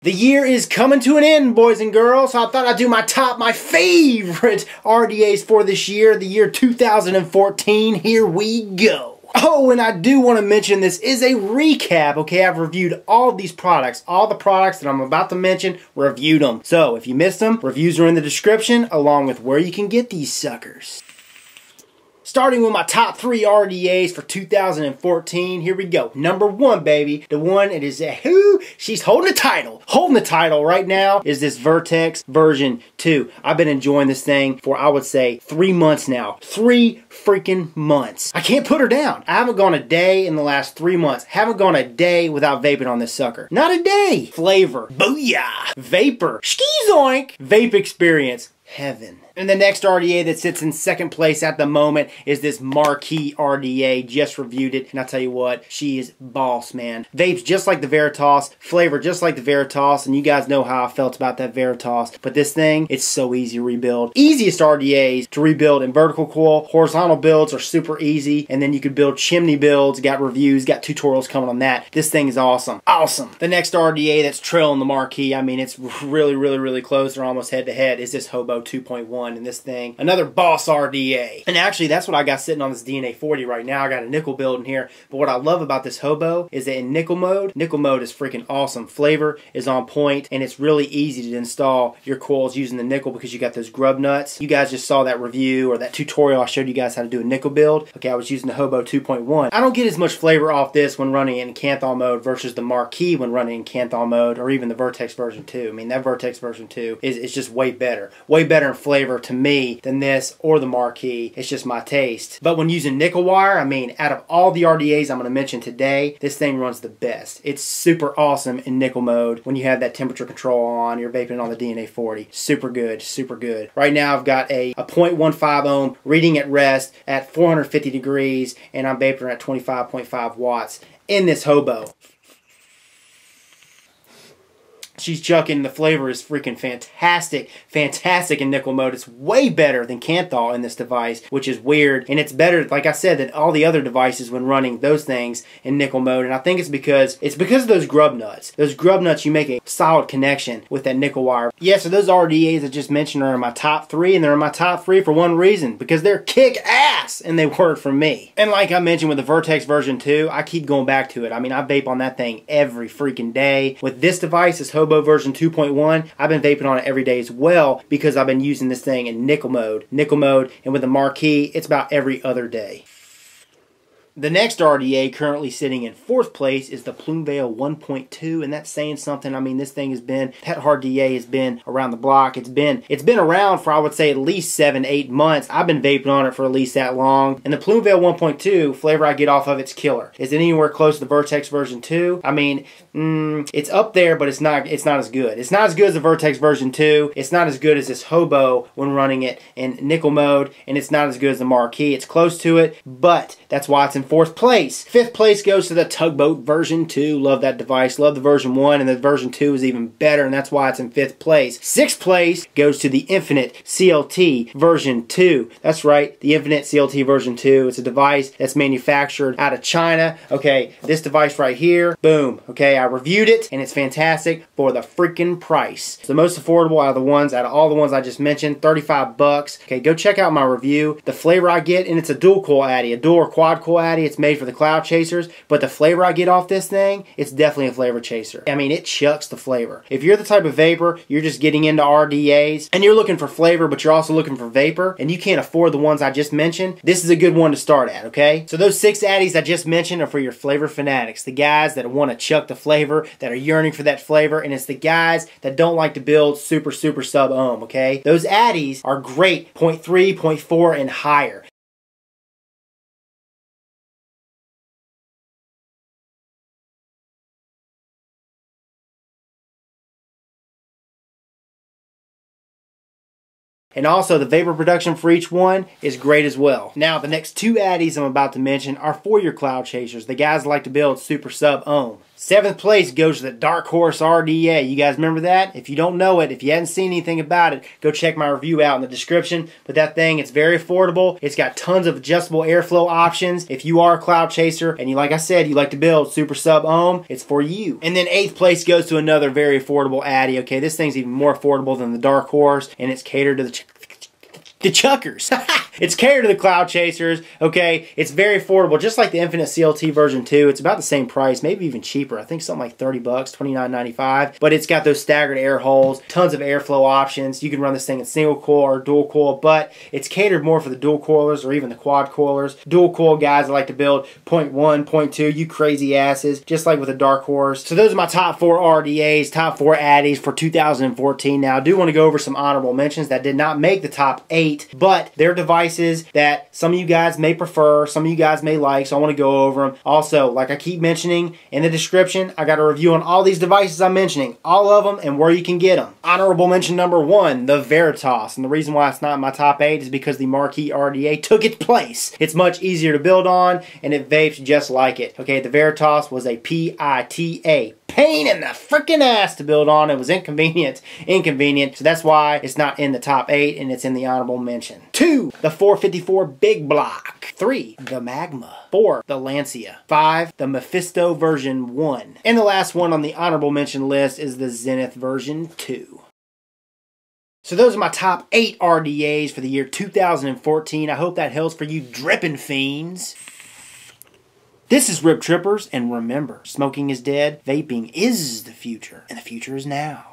The year is coming to an end, boys and girls, so I thought I'd do my favorite RDAs for this year, the year 2014. Here we go. Oh, and I do want to mention this is a recap, okay? I've reviewed all of these products. All the products that I'm about to mention, reviewed them. So, if you missed them, reviews are in the description, along with where you can get these suckers. Starting with my top 3 RDAs for 2014, here we go. Number 1, baby. The one, it is she's holding the title. Holding the title right now is this Vertex version 2. I've been enjoying this thing for, I would say, 3 months now. 3 freaking months. I can't put her down. I haven't gone a day in the last 3 months. Haven't gone a day without vaping on this sucker. Not a day. Flavor. Booyah. Vapor. Ski-zoink. Vape experience. Heaven. And the next RDA that sits in second place at the moment is this Marquee RDA. Just reviewed it, and I'll tell you what, she is boss, man. Vapes just like the Veritas, flavor just like the Veritas, and you guys know how I felt about that Veritas. But this thing, it's so easy to rebuild. Easiest RDAs to rebuild in vertical coil. Horizontal builds are super easy, and then you can build chimney builds. Got reviews, got tutorials coming on that. This thing is awesome. Awesome. The next RDA that's trailing the Marquee, I mean, it's really close. They're almost head to head, is this Hobo 2.1. In this thing, another boss RDA. And actually, that's what I got sitting on this DNA 40 right now. I got a nickel build in here, but what I love about this Hobo is that in nickel mode is freaking awesome. Flavor is on point, and it's really easy to install your coils using the nickel because you got those grub nuts. You guys just saw that review or that tutorial I showed you guys how to do a nickel build. Okay, I was using the Hobo 2.1. I don't get as much flavor off this when running in Kanthal mode versus the Marquee when running in Kanthal mode, or even the Vertex version 2. I mean, that Vertex version 2 is just way better in flavor to me than this or the Marquee. It's just my taste. But when using nickel wire, I mean, out of all the RDAs I'm going to mention today, this thing runs the best. It's super awesome in nickel mode when you have that temperature control on, you're vaping on the DNA 40. Super good, super good. Right now I've got a 0.15 ohm reading at rest at 450 degrees, and I'm vaping at 25.5 watts in this Hobo. She's chucking. The flavor is freaking fantastic in nickel mode. It's way better than Kanthal in this device, which is weird. And it's better, like I said, than all the other devices when running those things in nickel mode. And I think it's because of those grub nuts. Those grub nuts, you make a solid connection with that nickel wire. Yeah, so those RDAs I just mentioned are in my top 3, and they're in my top 3 for one reason, because they're kick ass, and they work for me. And like I mentioned with the Vertex version 2, I keep going back to it. I mean, I vape on that thing every freaking day. With this device, this Hobo version 2.1, I've been vaping on it every day as well because I've been using this thing in nickel mode, and with the Marquee, it's about every other day. The next RDA currently sitting in 4th place is the Plume Veil 1.2, and that's saying something. I mean, this thing has been, that RDA has been around the block. It's been around for, I would say, at least 7-8 months. I've been vaping on it for at least that long. And the Plume Veil 1.2, flavor I get off of it's killer. Is it anywhere close to the Vertex version 2? I mean, it's up there, but it's not as good. It's not as good as the Vertex version 2. It's not as good as this Hobo when running it in nickel mode, and it's not as good as the Marquee. It's close to it, but that's why it's in 4th place. 5th place goes to the Tugboat version 2. Love that device. Love the version 1, and the version 2 is even better, and that's why it's in 5th place. 6th place goes to the Infinite CLT version 2. That's right, the Infinite CLT version 2. It's a device that's manufactured out of China. Okay, this device right here, boom. Okay, I reviewed it, and it's fantastic for the freaking price. It's the most affordable out of all the ones I just mentioned, 35 bucks. Okay, go check out my review. The flavor I get, and it's a dual coil addy, a dual or quad coil addy. It's made for the cloud chasers, but the flavor I get off this thing, it's definitely a flavor chaser. I mean, it chucks the flavor. If you're the type of vapor, you're just getting into RDAs, and you're looking for flavor, but you're also looking for vapor, and you can't afford the ones I just mentioned, this is a good one to start at, okay? So those 6 addies I just mentioned are for your flavor fanatics, the guys that want to chuck the flavor, that are yearning for that flavor, and it's the guys that don't like to build super sub ohm, okay? Those addies are great, 0.3, 0.4, and higher. And also, the vapor production for each one is great as well. Now, the next 2 addies I'm about to mention are for your cloud chasers, the guys that like to build super sub ohm. 7th place goes to the Dark Horse RDA. You guys remember that? If you don't know it, if you hadn't seen anything about it, go check my review out in the description. But that thing, it's very affordable. It's got tons of adjustable airflow options. If you are a cloud chaser and you, like I said, you like to build super sub ohm, it's for you. And then 8th place goes to another very affordable Addy. Okay, this thing's even more affordable than the Dark Horse, and it's catered to the chuckers. It's catered to the cloud chasers. Okay, it's very affordable, just like the Infinite CLT version 2. It's about the same price, maybe even cheaper. I think something like 30 bucks, $29.95. But it's got those staggered air holes, tons of airflow options. You can run this thing in single coil or dual coil, but it's catered more for the dual coilers or even the quad coilers. Dual coil guys that like to build 0.1, 0.2, you crazy asses, just like with a Dark Horse. So those are my top 4 RDAs, top 4 Addies for 2014. Now, I do want to go over some honorable mentions that did not make the top 8, but they're devices that some of you guys may prefer, some of you guys may like, so I want to go over them. Also, like I keep mentioning in the description, I got a review on all these devices I'm mentioning, all of them, and where you can get them. Honorable mention number 1, the Veritas. And the reason why it's not in my top 8 is because the Marquee RDA took its place. It's much easier to build on, and it vapes just like it. Okay, the Veritas was a PITA. Pain in the freaking ass to build on. It was inconvenient. So that's why it's not in the top 8 and it's in the honorable mention. 2, the 454 Big Block. 3, the Magma. 4, the Lancia. 5, the Mephisto version 1. And the last one on the honorable mention list is the Zenith version 2. So those are my top 8 RDAs for the year 2014. I hope that helps for you dripping fiends. This is Rip Trippers, and remember, smoking is dead, vaping is the future, and the future is now.